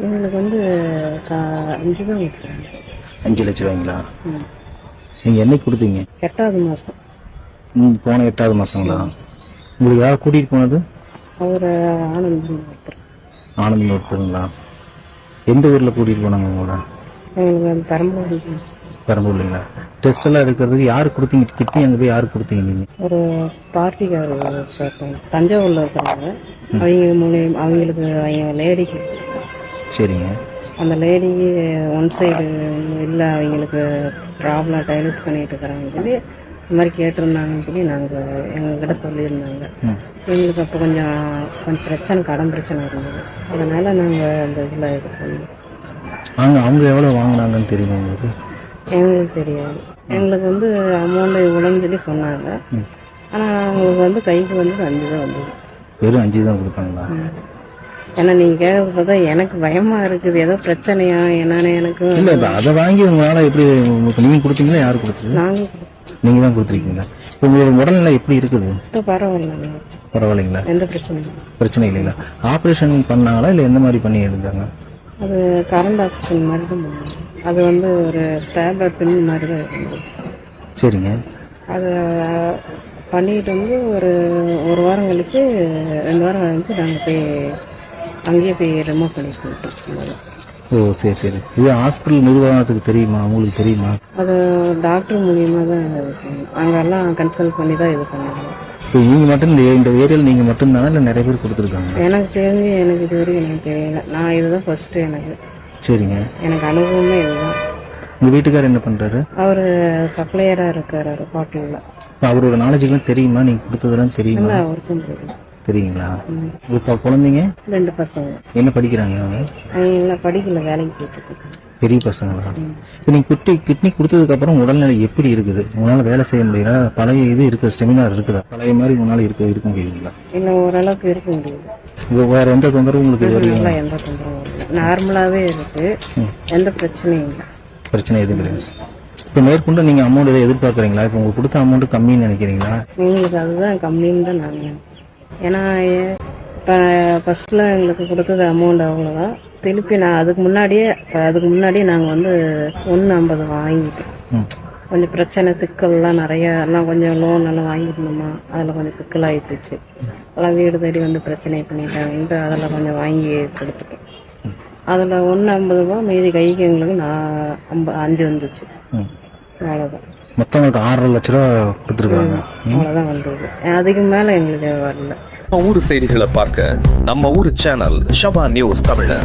எங்களுக்கு வந்து 5 தான் கொடுத்தாங்க. 5 லட்ச ரூபாய்ங்களா? நீங்கள் என்னைக்கு கொடுத்தீங்க? 8வது மாதம். போன 8வது மாதங்களா? உங்களுக்கு யார் கூட்டிகிட்டு போனது? அவர் ஆனந்த் ஒருத்தர். ஆனந்த் ஒருத்தருங்களா? எந்த ஊரில் கூட்டிகிட்டு போனாங்க உங்களோட? எங்களுக்கு வந்து பெரம்பலூர். பெரம்பலூர்ங்களா? டெஸ்ட் எல்லாம் எடுக்கிறதுக்கு யார் கொடுத்தீங்க? கிட்னி அங்கே போய் யார் கொடுத்தீங்க நீங்கள்? ஒரு பார்ட்டிக்கார் தஞ்சாவூரில் இருக்கிறாங்க. அவங்களுக்கு அவங்க லேடிக்கு. சரிங்க. அந்த லேடிக்கு ஒன் சைடு இல்லை, அவங்களுக்கு ப்ராப்ளம் டைலிஸ் பண்ணிட்டு இருக்கிறாங்கன்னு சொல்லி இந்த மாதிரி கேட்டிருந்தாங்கன்னு சொல்லி நாங்கள் எங்ககிட்ட சொல்லியிருந்தாங்க. எங்களுக்கு அப்போ கொஞ்சம் பிரச்சனை, கடன் பிரச்சனை இருந்தது. அதனால் நாங்கள் அந்த இதில் இது பண்ணோம். அவங்க எவ்வளோ வாங்கினாங்கன்னு தெரியுமா உங்களுக்கு? எங்களுக்கு தெரியாது. எங்களுக்கு வந்து அமௌண்ட் இவ்வளோன்னு சொல்லி சொன்னாங்க. ஆனால் அவங்களுக்கு வந்து கைக்கு வந்து 5 தான் வந்தது. வெறும் 5 தான் கொடுத்தாங்களா? ஏன்னா நீங்கள் கேட்கறது பார்த்தா எனக்கு பயமாக இருக்குது. ஏதோ பிரச்சனையா என்னன்னு எனக்கு. இல்லை, அதை வாங்கி உங்களால் எப்படி நீங்கள் கொடுத்தீங்களா? யார் கொடுத்தது? நாங்கள் நீங்கள் தான் கொடுத்துருக்கீங்களா? இப்போ உங்களோட உடல்நிலை எப்படி இருக்குது? இப்போ பரவாயில்ல. பரவாயில்லைங்களா? எந்த பிரச்சனையும் பிரச்சனை இல்லைங்களா? ஆப்ரேஷன் பண்ணாங்களா இல்லை எந்த மாதிரி பண்ணி எடுத்தாங்க? அது கரண்ட் ஆப்ரேஷன் மாதிரி தான் பண்ணாங்க. அது வந்து ஒரு ஸ்டாப்லர் பின் மாதிரி தான் இருந்தது. சரிங்க. அதை பண்ணிட்டு வந்து ஒரு வாரம் கழிச்சு 2 வாரம் கழிச்சு நாங்கள் போய் அங்கேயே போய் ரிமூவ் பண்ணி போட்டோம். ஓ, சரி சரி. இது ஹாஸ்பிட்டல் நிர்வாகத்துக்கு தெரியுமா? உங்களுக்கு தெரியுமா? அது டாக்டர் மூலியமாக தான் இது பண்ணோம். அங்கெல்லாம் கன்சல்ட் பண்ணி தான் இது பண்ணாங்க. இப்போ நீங்கள் மட்டும் இந்த ஏரியாவில் நீங்கள் மட்டும்தானே இல்லை நிறைய பேர் கொடுத்துருக்காங்க? எனக்கு தெரிஞ்சு எனக்கு இது வரைக்கும் எனக்கு தெரியல. நான் இதுதான் ஃபர்ஸ்ட்டு எனக்கு. சரிங்க. எனக்கு அனுபவமே இதுதான். உங்கள் வீட்டுக்காரர் என்ன பண்ணுறாரு? அவர் சப்ளையராக இருக்கார் ஹோட்டலில். அவரோட நாலேஜுக்கெல்லாம் தெரியுமா? நீங்கள் கொடுத்ததெல்லாம் தெரியுமா? இல்லை, அவருக்கும் தெரியும். தெரியுங்களா? இப்போ குழந்தைங்க 2 பசங்க. என்ன படிக்கிறாங்க? அவங்க படிக்கல, வேலைக்கு போயிட்டு. பெரிய பசங்களா? இப்போ நீங்கள் கிட்னி கொடுத்ததுக்கு அப்புறம் உடல்நிலை எப்படி இருக்குது? உங்களால் வேலை செய்ய முடியல? பழைய இது இருக்குது, ஸ்டெமினார் இருக்குதா? பழைய மாதிரி உங்களால் இருக்க முடியுதுங்களா? இல்லை, ஓரளவுக்கு இருக்க முடியுது. வேற எந்த தொந்தரவும் உங்களுக்கு இது வரையும்? எந்த தொந்தரவும் இல்லை, நார்மலாகவே இருக்கு. எந்த பிரச்சனையும் இல்லை. பிரச்சனை எதுவும் கிடையாது. இப்போ மேற்கொண்டு நீங்கள் அமௌண்ட் எதை எதிர்பார்க்குறீங்களா? இப்போ உங்களுக்கு கொடுத்த அமௌண்ட் கம்மின்னு நினைக்கிறீங்களா? எங்களுக்கு அதுதான் கம்மின்னு தான் நான் நினைக்கிறேன். ஏன்னா இப்போ ஃபர்ஸ்ட்ல எங்களுக்கு கொடுத்தது அமௌண்ட் அவ்வளோதான். திருப்பி நான் அதுக்கு முன்னாடியே நாங்கள் வந்து 1,50 வாங்கிட்டோம். கொஞ்சம் பிரச்சனை சிக்கல்லாம் நிறையா எல்லாம் கொஞ்சம் லோன் எல்லாம் வாங்கியிருந்தோமா, அதில் கொஞ்சம் சிக்கலாகிட்டுச்சு. எல்லாம் வீடு தேடி வந்து பிரச்சனை பண்ணிட்டாங்கன்ட்டு அதெல்லாம் கொஞ்சம் வாங்கி கொடுத்துட்டோம். அதில் 1,50 மீதி கைக்கு எங்களுக்கு 5 வந்துச்சு. அவ்வளோதான். மொத்தம் 6.5 லட்ச ரூபா கொடுத்துருக்காங்க. அவ்வளோதான் வந்தது. அதுக்கு மேலே எங்களுக்கு வரல. ஊர் செய்திகளை பார்க்க நம்ம ஊர் சேனல் ஷபா நியூஸ் தமிழ